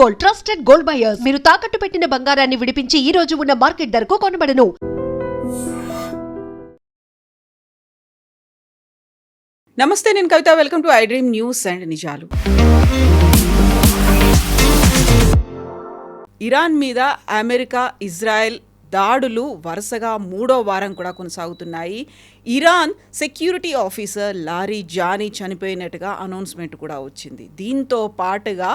Gold, trusted gold buyers. మీరు తాకట్టు పెట్టిన బంగారాన్ని విడిపించి ఈ రోజు ఉన్న మార్కెట్ ధరకు కొనబడను. నమస్తే, నేను Kavitha. Welcome to I dream news and నిజాలు. ఇరాన్ మీద అమెరికా, ఇజ్రాయెల్ దాడులు వరుసగా 3వ వారం కూడా కొనసాగుతున్నాయి. Iran security officer Larijani చనిపోయినట్టుగా అనౌన్స్మెంట్ కూడా వచ్చింది. దీంతో పాటుగా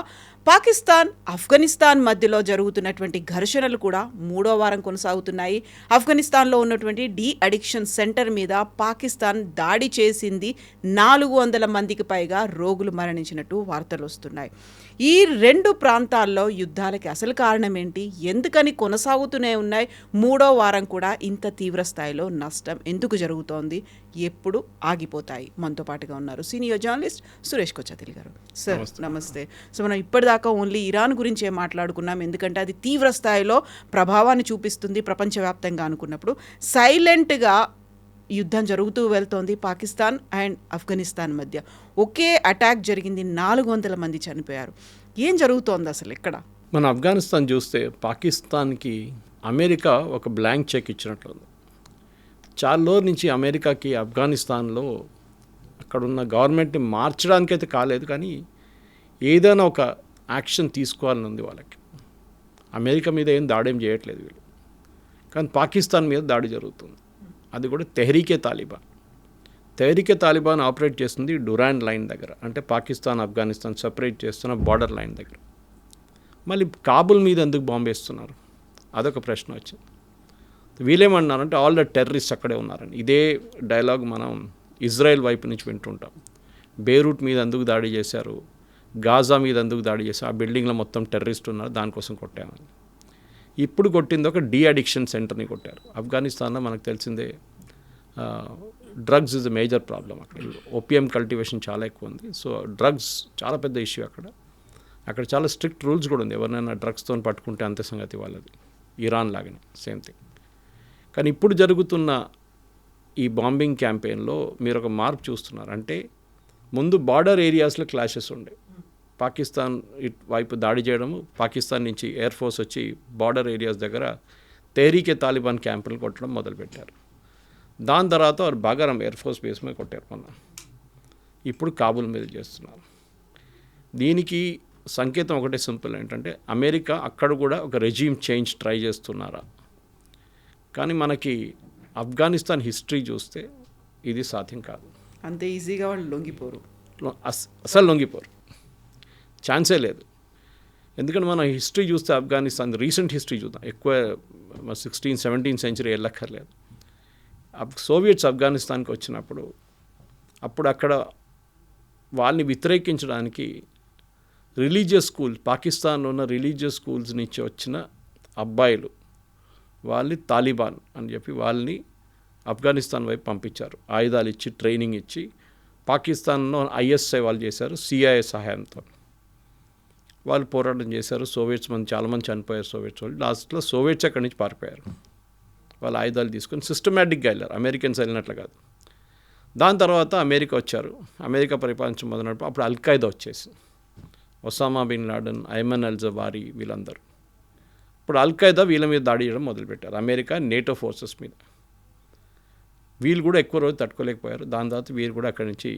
పాకిస్తాన్, ఆఫ్ఘనిస్తాన్ మధ్యలో జరుగుతున్నటువంటి ఘర్షణలు కూడా 3వ వారం కొనసాగుతున్నాయి. ఆఫ్ఘనిస్తాన్లో ఉన్నటువంటి డీ అడిక్షన్ సెంటర్ మీద పాకిస్తాన్ దాడి చేసింది. 400 మందికి పైగా రోగులు మరణించినట్టు వార్తలు వస్తున్నాయి. ఈ రెండు ప్రాంతాల్లో యుద్ధాలకి అసలు కారణం ఏంటి, ఎందుకని కొనసాగుతూనే ఉన్నాయి, 3వ వారం కూడా ఇంత తీవ్ర స్థాయిలో నష్టం ఎందుకు జరుగుతోంది, ఎప్పుడు ఆగిపోతాయి? మనతో పాటుగా ఉన్నారు సీనియర్ జర్నలిస్ట్ సురేష్ కొచ్చాతిల్ గారు. సార్ నమస్తే. సో మనం ఇప్పటిదాకా ఓన్లీ ఇరాన్ గురించే మాట్లాడుకున్నాం, ఎందుకంటే అది తీవ్ర స్థాయిలో ప్రభావాన్ని చూపిస్తుంది ప్రపంచవ్యాప్తంగా అనుకున్నప్పుడు. సైలెంట్గా యుద్ధం జరుగుతూ వెళ్తోంది పాకిస్తాన్ అండ్ ఆఫ్ఘనిస్తాన్ మధ్య. ఒకే అటాక్ జరిగింది, 400 మంది చనిపోయారు. ఏం జరుగుతోంది అసలు ఇక్కడ? మన ఆఫ్ఘనిస్తాన్ చూస్తే పాకిస్తాన్కి అమెరికా ఒక బ్లాంక్ చెక్ ఇచ్చినట్లుంది. చాలా రోజుల నుంచి అమెరికాకి ఆఫ్ఘనిస్తాన్లో అక్కడున్న గవర్నమెంట్ని మార్చడానికైతే కాలేదు, కానీ ఏదైనా ఒక యాక్షన్ తీసుకోవాలని ఉంది వాళ్ళకి. అమెరికా మీద ఏం దాడేం చేయట్లేదు వీళ్ళు, కానీ పాకిస్తాన్ మీద దాడి జరుగుతుంది. అది కూడా Tehreek Taliban. Tehreek Taliban operate చేస్తుంది డురాండ్ లైన్ దగ్గర, అంటే పాకిస్తాన్ ఆఫ్ఘనిస్తాన్ సపరేట్ చేస్తున్న బార్డర్ లైన్ దగ్గర. మళ్ళీ కాబుల్ మీద ఎందుకు బాంబు వేస్తున్నారు, అదొక ప్రశ్న వచ్చింది. వీళ్ళేమన్నారంటే ఆల్ ద టెర్రరిస్ట్ అక్కడే ఉన్నారని. ఇదే డైలాగ్ మనం ఇజ్రాయెల్ వైపు నుంచి వింటుంటాం. బేరూట్ మీద ఎందుకు దాడి చేశారు, గాజా మీద ఎందుకు దాడి చేశారు, ఆ బిల్డింగ్లో మొత్తం టెర్రరిస్ట్ ఉన్నారు, దానికోసం కొట్టామని. ఇప్పుడు కొట్టింది ఒక డీ అడిక్షన్ సెంటర్ని కొట్టారు. ఆఫ్ఘనిస్తాన్లో మనకు తెలిసిందే drugs is a major problem. అక్కడ ఓపియం కల్టివేషన్ చాలా ఎక్కువ ఉంది. సో డ్రగ్స్ చాలా పెద్ద ఇష్యూ అక్కడ చాలా స్ట్రిక్ట్ రూల్స్ కూడా ఉంది. ఎవరినైనా డ్రగ్స్తో పట్టుకుంటే అంతే సంగతి వాళ్ళది. ఇరాన్ లాగానే సేమ్ థింగ్. కానీ ఇప్పుడు జరుగుతున్న ఈ బాంబింగ్ క్యాంపెయిన్లో మీరు ఒక మార్పు చూస్తున్నారు. అంటే ముందు బార్డర్ ఏరియాస్లో క్లాషెస్ ఉండే, పాకిస్తాన్ వైపు దాడి చేయడము, పాకిస్తాన్ నుంచి ఎయిర్ ఫోర్స్ వచ్చి బార్డర్ ఏరియాస్ దగ్గర తెహ్రీకే తాలిబాన్ క్యాంపులు కొట్టడం మొదలుపెట్టారు. దాని తర్వాత వారు బాగారం ఎయిర్ ఫోర్స్ బేస్ మీద కొట్టారు మొన్న. ఇప్పుడు కాబుల్ మీద చేస్తున్నారు. దీనికి సంకేతం ఒకటే సింపుల్, ఏంటంటే అమెరికా అక్కడ కూడా ఒక రెజీమ్ చేంజ్ ట్రై చేస్తున్నారా. కానీ మనకి ఆఫ్ఘనిస్తాన్ హిస్టరీ చూస్తే ఇది సాధ్యం కాదు. అంతే ఈజీగా వాళ్ళు లొంగిపోరు, అసలు లొంగిపోరు, ఛాన్సే లేదు. ఎందుకంటే మన హిస్టరీ చూస్తే ఆఫ్ఘనిస్తాన్ రీసెంట్ హిస్టరీ చూద్దాం, ఎక్కువ 16th 17th సెంచరీ వెళ్ళక్కర్లేదు. సోవియట్స్ ఆఫ్ఘనిస్తాన్కి వచ్చినప్పుడు అప్పుడు అక్కడ వాళ్ళని వ్యతిరేకించడానికి రిలీజియస్ స్కూల్స్, పాకిస్తాన్లో ఉన్న రిలీజియస్ స్కూల్స్ నుంచి వచ్చిన అబ్బాయిలు వాళ్ళని తాలిబాన్ అని చెప్పి వాళ్ళని ఆఫ్ఘనిస్తాన్ వైపు పంపించారు. ఆయుధాలు ఇచ్చి ట్రైనింగ్ ఇచ్చి పాకిస్తాన్లో ఐఎస్ఐ వాళ్ళు చేశారు, సిఐఏ సహాయంతో వాళ్ళు పోరాటం చేశారు. సోవియట్స్ చాలామంది చనిపోయారు సోవియట్స్ వాళ్ళు. లాస్ట్లో సోవియట్స్ అక్కడి నుంచి పారిపోయారు. వాళ్ళు ఆయుధాలు తీసుకొని సిస్టమేటిక్గా వెళ్ళారు, అమెరికన్స్ వెళ్ళినట్లు కాదు. దాని తర్వాత అమెరికా వచ్చారు, అమెరికా పరిపాలించడం మొదలైనప్పుడు అప్పుడు అల్ఖైదా వచ్చేసి ఒసామా బిన్ లాడెన్, ఐమన్ అల్ జవారీ వీళ్ళందరూ. ఇప్పుడు అల్ఖైదా వీళ్ళ మీద దాడి చేయడం మొదలుపెట్టారు, అమెరికా నేటో ఫోర్సెస్ మీద. వీళ్ళు కూడా ఎక్కువ రోజు తట్టుకోలేకపోయారు. దాని తర్వాత వీరు కూడా అక్కడి నుంచి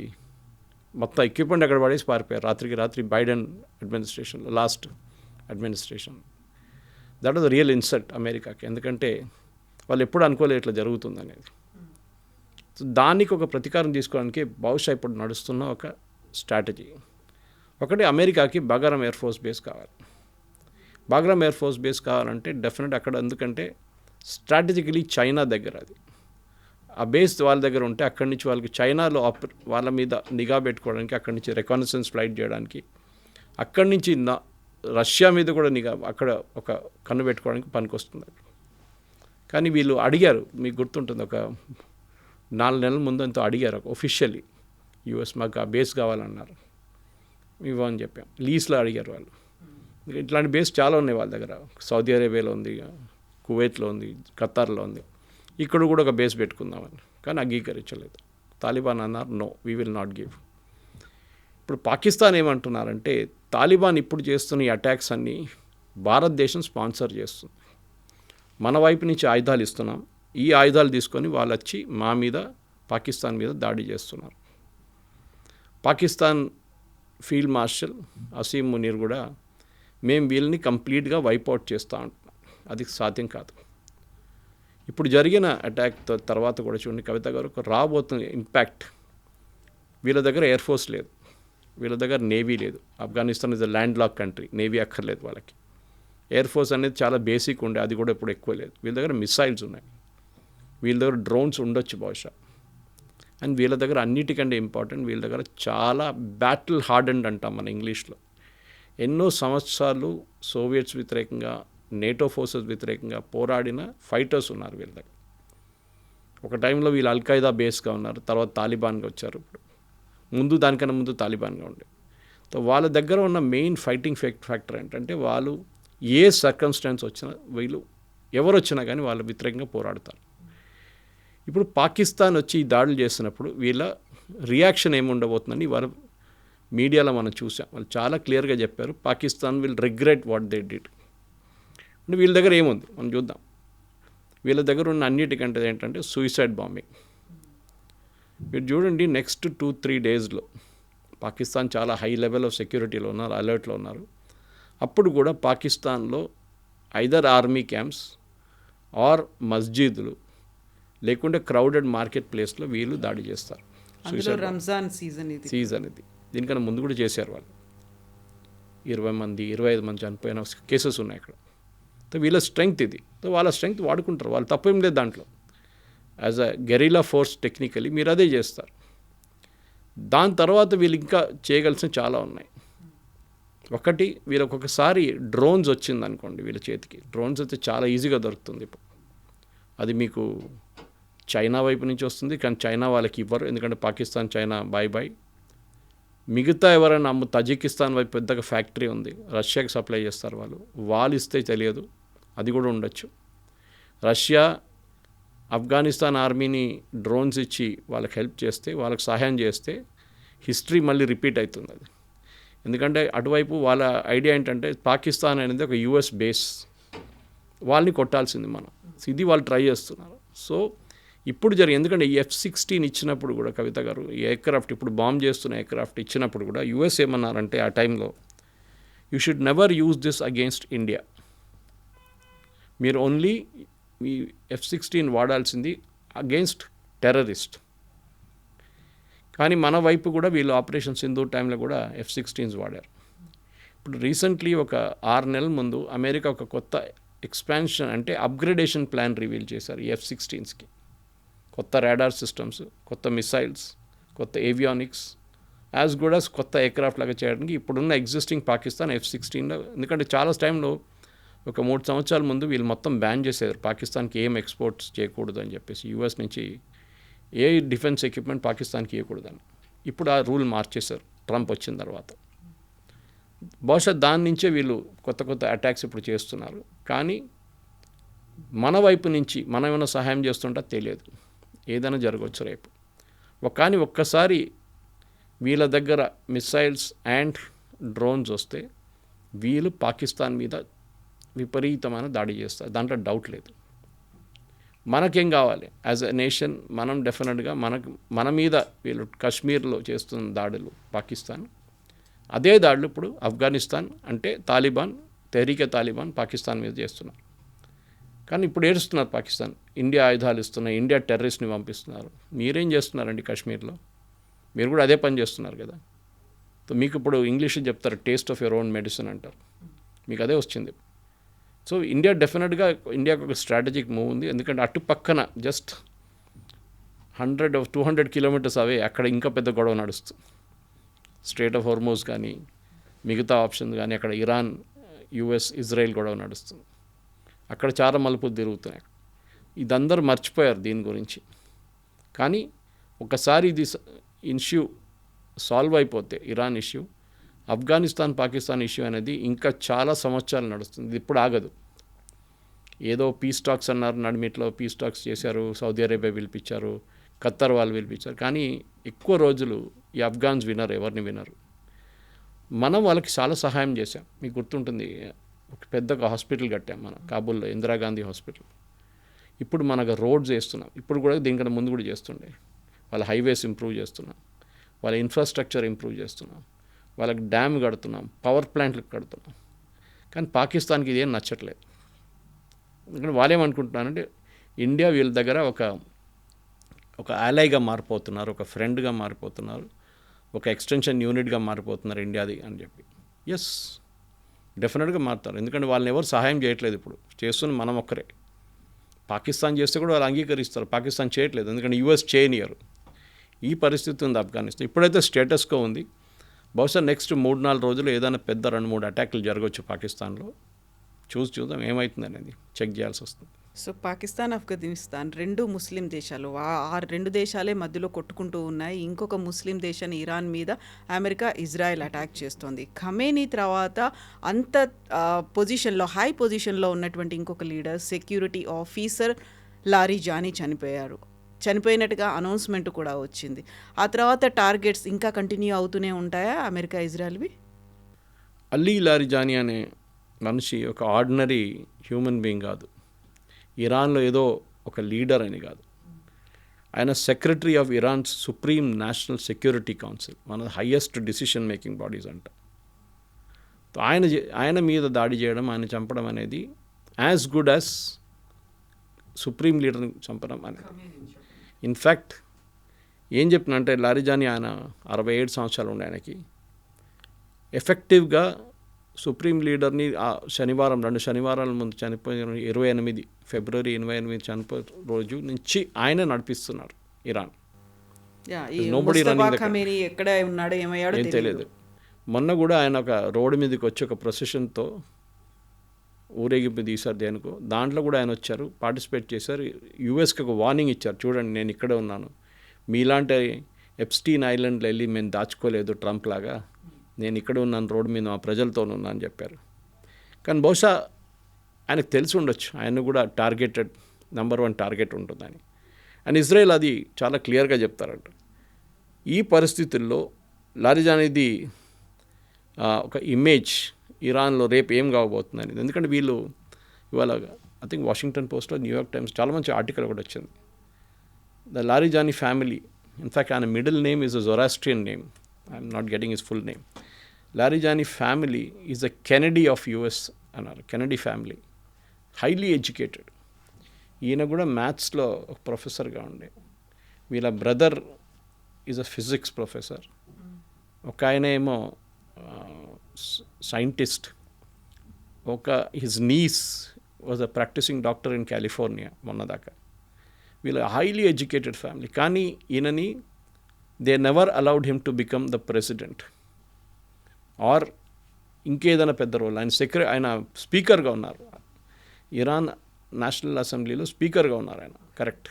మొత్తం ఎక్విప్మెంట్ అక్కడ పడేసి పారిపోయారు రాత్రికి రాత్రి. బైడెన్ అడ్మినిస్ట్రేషన్లో, last administration. That was real insult అమెరికాకి, ఎందుకంటే వాళ్ళు ఎప్పుడు అనుకోలేదు ఇట్లా జరుగుతుంది అనేది. సో దానికి ఒక ప్రతీకారం తీసుకోవడానికి బహుశా ఇప్పుడు నడుస్తున్న ఒక స్ట్రాటజీ ఒకటి, అమెరికాకి బాగారం ఎయిర్ ఫోర్స్ బేస్ కావాలి. బాగ్రామ్ ఎయిర్ ఫోర్స్ బేస్ కావాలంటే డెఫినెట్ అక్కడ, ఎందుకంటే స్ట్రాటజికలీ చైనా దగ్గర అది. ఆ బేస్ వాళ్ళ దగ్గర ఉంటే అక్కడి నుంచి వాళ్ళకి చైనాలో వాళ్ళ మీద నిఘా పెట్టుకోవడానికి, అక్కడి నుంచి రికనెసెన్స్ ఫ్లైట్ చేయడానికి, అక్కడి నుంచి రష్యా మీద కూడా నిఘా, అక్కడ ఒక కన్ను పెట్టుకోవడానికి పనికొస్తుంది. కానీ వీళ్ళు అడిగారు, మీకు గుర్తుంటుంది, ఒక 4 నెలల ముందు అంతా అడిగారు ఒఫిషియల్లీ, యూఎస్ మాకు ఆ బేస్ కావాలన్నారు, ఇవ్వని చెప్పాం. లీజ్లో అడిగారు వాళ్ళు. ఇట్లాంటి బేస్ చాలా ఉన్నాయి వాళ్ళ దగ్గర. సౌదీ అరేబియాలో ఉంది, కువైట్లో ఉంది, ఖతార్లో ఉంది. ఇక్కడ కూడా ఒక బేస్ పెట్టుకుందామని, కానీ అంగీకరించలేదు. తాలిబాన్ అన్నారు, no, we will not give. ఇప్పుడు పాకిస్తాన్ ఏమంటున్నారంటే తాలిబాన్ ఇప్పుడు చేస్తున్న ఈ అటాక్స్ అన్నీ భారతదేశం స్పాన్సర్ చేస్తుంది, మన వైపు నుంచి ఆయుధాలు ఇస్తున్నాం, ఈ ఆయుధాలు తీసుకొని వాళ్ళు వచ్చి మా మీద పాకిస్తాన్ మీద దాడి చేస్తున్నారు. పాకిస్తాన్ ఫీల్డ్ మార్షల్ అసీం మునీర్ కూడా మేము వీళ్ళని కంప్లీట్గా వైపౌట్ చేస్తూ ఉంటున్నాం, అది సాధ్యం కాదు. ఇప్పుడు జరిగిన అటాక్ తర్వాత కూడా చూడండి కవిత గారు, రాబోతున్న ఇంపాక్ట్, వీళ్ళ దగ్గర ఎయిర్ ఫోర్స్ లేదు, వీళ్ళ దగ్గర నేవీ లేదు. Afghanistan is a land lock country, navy అక్కర్లేదు వాళ్ళకి. ఎయిర్ ఫోర్స్ అనేది చాలా బేసిక్ ఉండే, అది కూడా ఇప్పుడు ఎక్కువ లేదు. వీళ్ళ దగ్గర మిసైల్స్ ఉన్నాయి, వీళ్ళ దగ్గర డ్రోన్స్ ఉండొచ్చు బహుశా. అండ్ వీళ్ళ దగ్గర అన్నిటికంటే ఇంపార్టెంట్, వీళ్ళ దగ్గర చాలా బ్యాటిల్ హార్డెండ్ అంటాం మన ఇంగ్లీష్లో. ఎన్నో సంవత్సరాలు సోవియట్స్ వ్యతిరేకంగా, నేటో ఫోర్సెస్ వ్యతిరేకంగా పోరాడిన ఫైటర్స్ ఉన్నారు వీళ్ళ దగ్గర. ఒక టైంలో వీళ్ళు అల్ఖైదా బేస్గా ఉన్నారు, తర్వాత తాలిబాన్గా వచ్చారు. ఇప్పుడు దానికన్నా ముందు తాలిబాన్గా ఉండే. సో వాళ్ళ దగ్గర ఉన్న మెయిన్ ఫైటింగ్ ఫ్యాక్టర్ ఏంటంటే వాళ్ళు ఏ సర్కమ్స్టాన్స్ వచ్చినా, వీళ్ళు ఎవరు వచ్చినా కానీ వాళ్ళ వ్యతిరేకంగా పోరాడతారు. ఇప్పుడు పాకిస్తాన్ వచ్చి ఈ దాడులు చేస్తున్నప్పుడు వీళ్ళ రియాక్షన్ ఏముండబోతుందని వాళ్ళ మీడియాలో మనం చూసాం. వాళ్ళు చాలా క్లియర్గా చెప్పారు, Pakistan will regret what they did. అంటే వీళ్ళ దగ్గర ఏముంది మనం చూద్దాం. వీళ్ళ దగ్గర ఉన్న అన్నిటికంటే ఏంటంటే సూసైడ్ బాంబింగ్. మీరు చూడండి, నెక్స్ట్ 2-3 డేస్లో పాకిస్తాన్ చాలా హై లెవెల్ ఆఫ్ సెక్యూరిటీలో ఉన్నారు, అలర్ట్లో ఉన్నారు. అప్పుడు కూడా పాకిస్తాన్లో ఐదర్ ఆర్మీ క్యాంప్స్ ఆర్ మస్జిద్లు లేకుంటే క్రౌడెడ్ మార్కెట్ ప్లేస్లో వీళ్ళు దాడి చేస్తారు. రంజాన్ సీజన్ ఇది. దీనికన్నా ముందు కూడా చేశారు వాళ్ళు. 20 మంది 25 మంది చనిపోయిన కేసెస్ ఉన్నాయి అక్కడ. సో వీళ్ళ స్ట్రెంగ్త్ ఇది. సో వాళ్ళ స్ట్రెంగ్త్ వాడుకుంటారు, వాళ్ళు తప్పేం లేదు దాంట్లో. As a guerrilla force technically మీరు అదే చేస్తారు. దాని తర్వాత వీళ్ళు ఇంకా చేయగలిసిన చాలా ఉన్నాయి. ఒకటి, వీళ్ళకి ఒకసారి డ్రోన్స్ వచ్చింది అనుకోండి, వీళ్ళ చేతికి డ్రోన్స్ అయితే చాలా ఈజీగా దొరుకుతుంది ఇప్పుడు. అది మీకు చైనా వైపు నుంచి వస్తుంది, కానీ చైనా వాళ్ళకి ఇవ్వరు, ఎందుకంటే పాకిస్తాన్ చైనా బాయ్. మిగతా ఎవరైనా తజికిస్తాన్ వైపు పెద్దగా ఫ్యాక్టరీ ఉంది, రష్యాకి సప్లై చేస్తారు వాళ్ళు ఇస్తే తెలియదు, అది కూడా ఉండొచ్చు. రష్యా ఆఫ్ఘనిస్తాన్ ఆర్మీని డ్రోన్స్ ఇచ్చి వాళ్ళకి హెల్ప్ చేస్తే, వాళ్ళకి సహాయం చేస్తే హిస్టరీ మళ్ళీ రిపీట్ అవుతుంది అది. ఎందుకంటే అటువైపు వాళ్ళ ఐడియా ఏంటంటే పాకిస్తాన్ అనేది ఒక యుఎస్ బేస్, వాళ్ళని కొట్టాల్సింది మనం. ఇది వాళ్ళు ట్రై చేస్తున్నారు. సో ఇప్పుడు ఎందుకంటే ఈ F-16 ఇచ్చినప్పుడు కూడా కవిత గారు, ఈ ఎయిర్క్రాఫ్ట్ ఇప్పుడు బాంబ్ చేస్తున్న ఎయిర్క్రాఫ్ట్ ఇచ్చినప్పుడు కూడా యుఎస్ ఏమన్నారంటే ఆ టైంలో, you should never use this against India, మీరు ఓన్లీ ఈ F-16 వాడాల్సింది అగెయిన్స్ట్ టెర్రరిస్ట్. కానీ మన వైపు కూడా వీళ్ళు ఆపరేషన్ సింధూర్ టైంలో కూడా F-16s వాడారు. ఇప్పుడు రీసెంట్లీ ఒక 6 నెలల ముందు అమెరికా ఒక కొత్త ఎక్స్పాన్షన్ అంటే అప్గ్రేడేషన్ ప్లాన్ రివీల్ చేశారు ఈ F-16స్కి. కొత్త రాడార్ సిస్టమ్స్, కొత్త మిసైల్స్, కొత్త ఏవియానిక్స్, యాజ్ కూడా కొత్త ఎయిర్క్రాఫ్ట్ లాగా చేయడానికి ఇప్పుడున్న ఎగ్జిస్టింగ్ పాకిస్తాన్ F-16లో. ఎందుకంటే చాలా టైంలో ఒక 3 సంవత్సరాల ముందు వీళ్ళు మొత్తం బ్యాన్ చేశారు, పాకిస్తాన్కి ఏం ఎక్స్పోర్ట్స్ చేయకూడదు అని చెప్పేసి, యూఎస్ నుంచి ఏ డిఫెన్స్ ఎక్విప్మెంట్ పాకిస్తాన్కి ఇవ్వకూడదని. ఇప్పుడు ఆ రూల్ మార్చేశారు ట్రంప్ వచ్చిన తర్వాత. బహుశా దాని నుంచే వీళ్ళు కొత్త అటాక్స్ ఇప్పుడు చేస్తున్నారు. కానీ మన వైపు నుంచి మనం ఏమైనా సహాయం చేస్తుంటా తెలియదు, ఏదైనా జరగవచ్చు రేపు. కానీ ఒక్కసారి వీళ్ళ దగ్గర మిసైల్స్ అండ్ డ్రోన్స్ వస్తే వీళ్ళు పాకిస్తాన్ మీద విపరీతమైన దాడి చేస్తారు, దాంట్లో డౌట్ లేదు. మనకేం కావాలి యాజ్ ఎ నేషన్, మనం డెఫినెట్గా మన మీద వీళ్ళు కాశ్మీర్లో చేస్తున్న దాడులు పాకిస్తాన్, అదే దాడులు ఇప్పుడు ఆఫ్ఘనిస్తాన్ అంటే తాలిబాన్, తెహ్రీకే తాలిబాన్ పాకిస్తాన్ మీద చేస్తున్నారు. కానీ ఇప్పుడు ఏడుస్తున్నారు పాకిస్తాన్, ఇండియా ఆయుధాలు ఇస్తున్నాయి, ఇండియా టెర్రరిస్ట్ని పంపిస్తున్నారు. మీరేం చేస్తున్నారండి కాశ్మీర్లో? మీరు కూడా అదే పని చేస్తున్నారు కదా. సో మీకు ఇప్పుడు ఇంగ్లీష్లో చెప్తారు, taste of your own medicine అంటారు, మీకు అదే వచ్చింది. సో ఇండియా డెఫినెట్గా, ఇండియాకు ఒక స్ట్రాటజిక్ మూవ్ ఉంది. ఎందుకంటే అటు పక్కన జస్ట్ 100-200 కిలోమీటర్స్ అవే అక్కడ ఇంకా పెద్ద గొడవ నడుస్తుంది. స్ట్రేట్ ఆఫ్ హోర్మోజ్ కానీ మిగతా ఆప్షన్స్ కానీ, అక్కడ ఇరాన్, యుఎస్, ఇజ్రాయెల్ గొడవ నడుస్తుంది. అక్కడ చాలా మలుపులు తిరుగుతున్నాయి. ఇదందరూ మర్చిపోయారు దీని గురించి. కానీ ఒకసారి ఇది ఇష్యూ సాల్వ్ అయిపోతే, Iran issue, Afghanistan Pakistan issue అనేది ఇంకా చాలా సంవత్సరాలు నడుస్తుంది, ఇది ఇప్పుడు ఆగదు. ఏదో పీస్ టాక్స్ అన్నారు, నడిమిట్లో పీస్ టాక్స్ చేశారు, సౌదీ అరేబియా పిలిపించారు, ఖత్తర్ వాళ్ళు పిలిపించారు, కానీ ఎక్కువ రోజులు ఈ ఆఫ్ఘాన్స్ వినరు, ఎవరిని వినరు. మనం వాళ్ళకి చాలా సహాయం చేశాం. మీకు గుర్తుంటుంది, ఒక పెద్ద హాస్పిటల్ కట్టాం మనం కాబూల్లో, ఇందిరాగాంధీ హాస్పిటల్. ఇప్పుడు మనకు రోడ్స్ వేస్తున్నాం, ఇప్పుడు కూడా దీనికన్నా ముందు కూడా చేస్తుండే. వాళ్ళ హైవేస్ ఇంప్రూవ్ చేస్తున్నాం, వాళ్ళ ఇన్ఫ్రాస్ట్రక్చర్ ఇంప్రూవ్ చేస్తున్నాం, వాళ్ళకి డ్యామ్ కడుతున్నాం, పవర్ ప్లాంట్లు కడుతున్నాం. కానీ పాకిస్తాన్కి ఇదేం నచ్చట్లేదు. ఎందుకంటే వాళ్ళేమనుకుంటున్నారంటే ఇండియా వీళ్ళ దగ్గర ఒక ఆలైగా మారిపోతున్నారు, ఒక ఫ్రెండ్గా మారిపోతున్నారు, ఒక ఎక్స్టెన్షన్ యూనిట్గా మారిపోతున్నారు ఇండియాది అని చెప్పి. ఎస్, డెఫినెట్గా మారుతారు. ఎందుకంటే వాళ్ళని ఎవరు సహాయం చేయట్లేదు, ఇప్పుడు చేస్తున్న మనం ఒక్కరే. పాకిస్తాన్ చేస్తే కూడా వాళ్ళు అంగీకరిస్తారు, పాకిస్తాన్ చేయట్లేదు ఎందుకంటే యూఎస్ చేయనియరు. ఈ పరిస్థితి ఉంది ఆఫ్ఘనిస్తాన్. ఇప్పుడైతే స్టేటస్కో ఉంది. బహుశా నెక్స్ట్ 3-4 రోజులు ఏదైనా పెద్ద 2-3 అటాక్లు జరగవచ్చు పాకిస్తాన్లో. చూద్దాం ఏమవుతుంది అనేది చెక్ చేయాల్సి వస్తుంది. సో పాకిస్తాన్, ఆఫ్ఘనిస్తాన్ 2 ముస్లిం దేశాలు. ఆ 2 దేశాలే మధ్యలో కొట్టుకుంటూ ఉన్నాయి. ఇంకొక ముస్లిం దేశాన్ని ఇరాన్ మీద అమెరికా, ఇజ్రాయెల్ అటాక్ చేస్తోంది. ఖమేనీ తర్వాత అంత పొజిషన్లో, హై పొజిషన్లో ఉన్నటువంటి ఇంకొక leader, security officer Larijani చనిపోయినట్టుగా అనౌన్స్మెంట్ కూడా వచ్చింది. ఆ తర్వాత టార్గెట్స్ ఇంకా కంటిన్యూ అవుతూనే ఉంటాయా అమెరికా, ఇజ్రాయెల్వి? అలీ లారిజానీ అనే మనిషి ఒక ఆర్డినరీ హ్యూమన్ బీయింగ్ కాదు, ఇరాన్లో ఏదో ఒక లీడర్ అని కాదు. ఆయన secretary of Iran's supreme national security council, మన హయ్యెస్ట్ డిసిషన్ మేకింగ్ బాడీస్ అంట. ఆయన మీద దాడి చేయడం, ఆయన చంపడం అనేది యాజ్ గుడ్ యాజ్ సుప్రీం లీడర్ని చంపడం అనేది. ఇన్ఫ్యాక్ట్ ఏం చెప్పినంటే లారిజానీ ఆయన 67 సంవత్సరాలు ఉండే ఆయనకి. ఎఫెక్టివ్గా సుప్రీం లీడర్ని శనివారం 2 శనివారాల ముందు చనిపోయిన 28 ఫిబ్రవరి 28 చనిపోయిన రోజు నుంచి ఆయన నడిపిస్తున్నారు ఇరాన్. ఎక్కడ ఉన్నాడో ఏమయ్యాడో తెలియదు. మొన్న కూడా ఆయన ఒక రోడ్డు మీదకి వచ్చి ఒక ప్రొసెషన్తో ఊరేగింపు తీశారు దేనికో, దాంట్లో కూడా ఆయన వచ్చారు, పార్టిసిపేట్ చేశారు. యూఎస్కి ఒక వార్నింగ్ ఇచ్చారు, చూడండి నేను ఇక్కడే ఉన్నాను, మీలాంటి ఎప్స్టీన్ ఐలాండ్లో వెళ్ళి మేము దాచుకోలేదు ట్రంప్ లాగా, నేను ఇక్కడ ఉన్నాను, రోడ్డు మీద మా ప్రజలతో ఉన్నా అని చెప్పారు. కానీ బహుశా ఆయనకు తెలిసి ఉండొచ్చు ఆయన కూడా టార్గెటెడ్, నెంబర్ 1 టార్గెట్ ఉంటుందని. అండ్ ఇజ్రాయెల్ అది చాలా క్లియర్గా చెప్తారంట. ఈ పరిస్థితుల్లో లారిజానీది ఒక ఇమేజ్ ఇరాన్లో రేపు ఏం కావబోతుందని. ఎందుకంటే వీళ్ళు ఇవాళ ఐ థింక్ వాషింగ్టన్ పోస్ట్లో, న్యూయార్క్ టైమ్స్ చాలా మంచి ఆర్టికల్ కూడా వచ్చింది. ద లారిజానీ ఫ్యామిలీ, ఇన్ఫ్యాక్ట్ ఆయన middle name is a Zoroastrian name, I'm not getting his full name. Larijani family is the Kennedy of US అన్నారు. Kennedy family, highly educated. ఈయన కూడా మ్యాథ్స్లో ఒక ప్రొఫెసర్గా ఉండే. వీళ్ళ brother is a physics professor. ఒక ఆయన ఏమో scientist. His niece was a practising doctor in California మొన్నదాకా. వీళ్ళ హైలీ ఎడ్యుకేటెడ్ ఫ్యామిలీ. కానీ ఈయనని they never allowed him to become the president or ఇంకేదైనా పెద్ద రోల్. ఆయన స్పీకర్గా ఉన్నారు, ఇరాన్ నేషనల్ అసెంబ్లీలో స్పీకర్గా ఉన్నారు ఆయన, కరెక్ట్.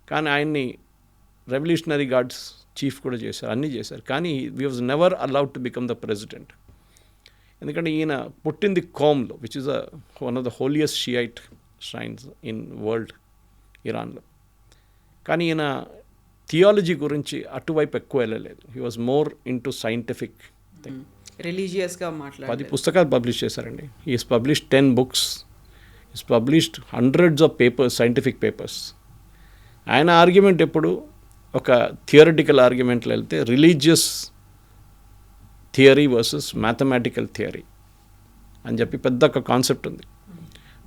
కానీ ఆయన్ని రెవల్యూషనరీ గార్డ్స్ చీఫ్ కూడా చేశారు, అన్నీ చేశారు. కానీ we was never allowed to become the president. ఎందుకంటే ఈయన పుట్టింది కోమ్లో, which is one of the holiest Shiite shrines in world, ఇరాన్లో. కానీ ఈయన థియాలజీ గురించి అటువైపు ఎక్కువ వెళ్ళలేదు. He was more into scientific thing. రిలీజియస్గా 10 పుస్తకాలు పబ్లిష్ చేశారండి. He's published 10 books, he's published hundreds of papers, scientific papers. ఆయన ఆర్గ్యుమెంట్ ఎప్పుడు ఒక థియరిటికల్ ఆర్గ్యుమెంట్లో వెళ్తే religious theory versus mathematical theory అని చెప్పి పెద్ద ఒక కాన్సెప్ట్ ఉంది.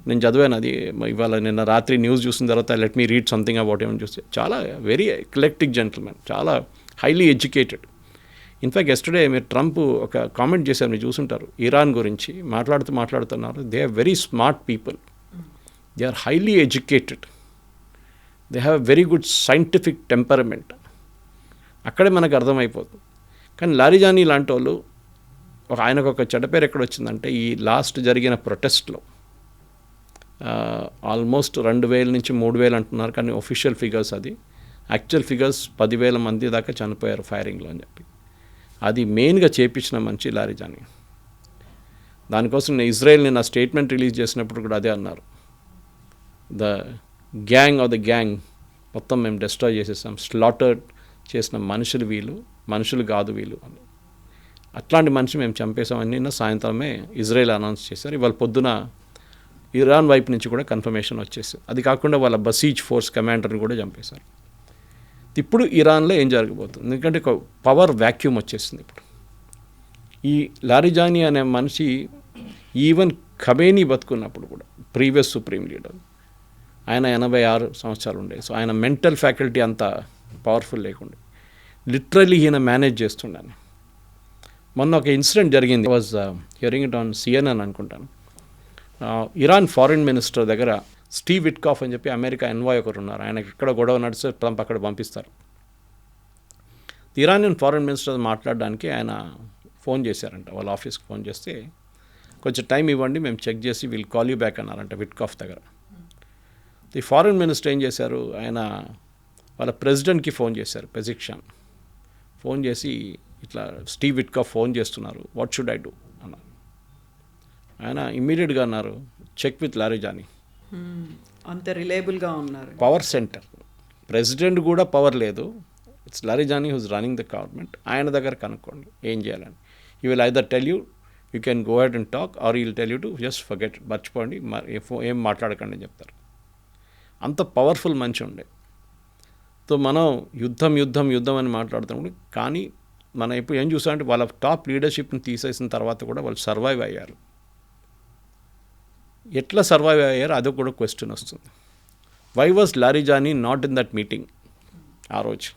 నేను చదివాను అది ఇవాళ, నిన్న రాత్రి న్యూస్ చూసిన తర్వాత let me read something about ఏమని చూస్తే. చాలా వెరీ ఎక్లెక్టిక్ జెంటిల్మెన్, చాలా హైలీ ఎడ్యుకేటెడ్. ఇన్ఫ్యాక్ట్ ఎస్టర్డే మీరు ట్రంప్ ఒక కామెంట్ చేశారు, మీరు చూసుంటారు, ఇరాన్ గురించి మాట్లాడుతున్నారు. They are very smart people, they are highly educated, they have very good scientific temperament. అక్కడే మనకు అర్థమైపోతుంది. కానీ లారిజానీ లాంటి వాళ్ళు, ఆయనకు ఒక చెడ్డ పేరు ఎక్కడ వచ్చిందంటే, ఈ లాస్ట్ జరిగిన ప్రొటెస్ట్లో ఆల్మోస్ట్ 2,000 నుంచి 3,000 అంటున్నారు. కానీ ఒఫిషియల్ ఫిగర్స్, అది యాక్చువల్ ఫిగర్స్ 10,000 మంది దాకా చనిపోయారు ఫైరింగ్లో అని చెప్పి. అది మెయిన్గా చేపించిన మంచి లారిజానీ. దానికోసం నేను ఇజ్రాయెల్ నిన్న స్టేట్మెంట్ రిలీజ్ చేసినప్పుడు కూడా అదే అన్నారు, ద గ్యాంగ్ మొత్తం మేము డిస్ట్రాయ్ చేసేసాం, స్లాటర్డ్ చేసిన మనుషులు వీళ్ళు, మనుషులు కాదు వీళ్ళు అని. అట్లాంటి మనిషి మేము చంపేసామని నిన్న సాయంత్రమే ఇజ్రాయెల్ అనౌన్స్ చేశారు. ఇవాళ పొద్దున ఇరాన్ వైపు నుంచి కూడా కన్ఫర్మేషన్ వచ్చేసింది. అది కాకుండా వాళ్ళ బసీజ్ ఫోర్స్ కమాండర్ని కూడా చంపేశారు. ఇప్పుడు ఇరాన్లో ఏం జరగబోతుంది, ఎందుకంటే ఒక పవర్ వ్యాక్యూమ్ వచ్చేసింది. ఇప్పుడు ఈ లారిజానీ అనే మనిషి ఈవెన్ ఖమేనీ బతుకున్నప్పుడు కూడా ప్రీవియస్ సుప్రీం లీడర్, ఆయన 86 సంవత్సరాలు ఉండే. సో ఆయన మెంటల్ ఫ్యాకల్టీ అంత పవర్ఫుల్ లేకుండే. లిటరలీ ఈయన మేనేజ్ చేస్తుండని. మొన్న ఒక ఇన్సిడెంట్ జరిగింది. Was hearing it on CNN అనుకుంటాను. ఇరాన్ ఫారిన్ మినిస్టర్ దగ్గర స్టీవ్ విట్కాఫ్ అని చెప్పి అమెరికా ఎన్వాయ్ ఒకరు ఉన్నారు. ఆయనకి ఎక్కడ గొడవ నడిస్తే ట్రంప్ అక్కడ పంపిస్తారు. ఇరానియన్ ఫారిన్ మినిస్టర్ మాట్లాడడానికి ఆయన ఫోన్ చేశారంట. వాళ్ళ ఆఫీస్కి ఫోన్ చేస్తే కొంచెం టైం ఇవ్వండి, మేము చెక్ చేసి విల్ కాల్ యూ బ్యాక్ అన్నారంట విట్కాఫ్ దగ్గర. ఈ ఫారిన్ మినిస్టర్ ఏం చేశారు, ఆయన వాళ్ళ ప్రెసిడెంట్కి ఫోన్ చేశారు, పెజిక్షాన్. ఫోన్ చేసి ఇట్లా స్టీవ్ విట్కాఫ్ ఫోన్ చేస్తున్నారు, వాట్ షుడ్ ఐ డూ అన్నారు. ఆయన ఇమ్మీడియట్గా అన్నారు, చెక్ విత్ లారిజానీ. అంత రిలయబుల్గా ఉన్నారు. పవర్ సెంటర్, ప్రెసిడెంట్ కూడా పవర్ లేదు, it's Larijani who's running the government. ఆయన దగ్గర కనుక్కోండి ఏం చేయాలని. You will either tell you can go ahead and talk, or you will tell you to just forget, మర్చిపోండి, ఏం మాట్లాడకండి అని చెప్తారు. అంత పవర్ఫుల్ మనిషి ఉండే. సో మనం యుద్ధం అని మాట్లాడుతున్నాం. కానీ మనం ఇప్పుడు ఏం చూసామంటే వాళ్ళ టాప్ లీడర్షిప్ని తీసేసిన తర్వాత కూడా వాళ్ళు సర్వైవ్ అయ్యారు. ఎట్లా సర్వైవ్ అయ్యారు అదో కూడా క్వశ్చన్ వస్తుంది. Why was Larijani not in that meeting ఆ రోజు?